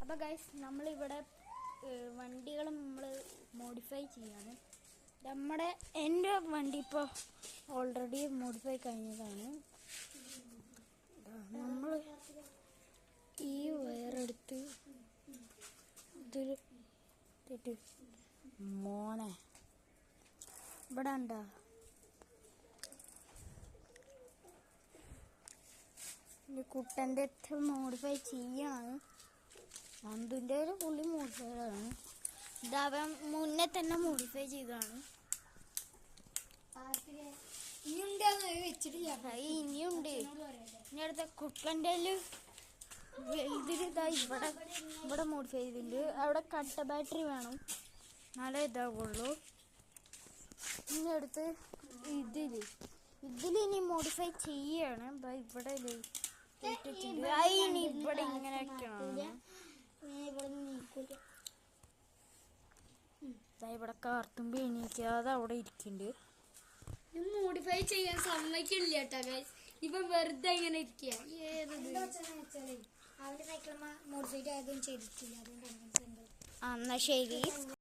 അപ്പോൾ ഗൈസ് നമ്മളിവിടെ വണ്ടികൾ നമ്മൾ മോഡിഫൈ ചെയ്യാണ്. എൻ്റെ വണ്ടി ഇപ്പോൾ ഓൾറെഡി മോഡിഫൈ കഴിഞ്ഞതാണ്. നമ്മൾ ഈ വയറെടുത്ത് ഇതിൽ മോനെ ഇവിടെ ഉണ്ടാ കുട്ടൻ്റെ മോഡിഫൈ ചെയ്യാണ്. അന്തുൻ്റെ ഒരു പുള്ളി മോഡിഫൈഡാണ്. ഇതവൻ മുന്നേ തന്നെ മോഡിഫൈ ചെയ്തതാണ്. ഇനിയുണ്ട്. ഇനി അടുത്ത കുട്ടൻ്റെ ഇതിലിതാ ഇവിടെ മോഡിഫൈ ചെയ്തിട്ടുണ്ട്. അവിടെ കട്ട ബാറ്ററി വേണം, നല്ല ഇതാവുള്ളൂ. ഇനി അടുത്ത് ഇതിലിനി മോഡിഫൈ ചെയ്യാണ്. ഇവിടെ ഇനി ഇവിടെ ഇങ്ങനെയൊക്കെയാണ്. ഇവിടെ കാർത്തുമ്പോ എണീക്കാതെ അവിടെ ഇരിക്കുന്നുണ്ട്. മോഡിഫൈ ചെയ്യാൻ സമ്മതിക്കില്ല കേട്ടോ ഗൈസ്. ഇപ്പൊ വെറുതെ ഇങ്ങനെ ഇരിക്കുക. എന്നാ ശരി.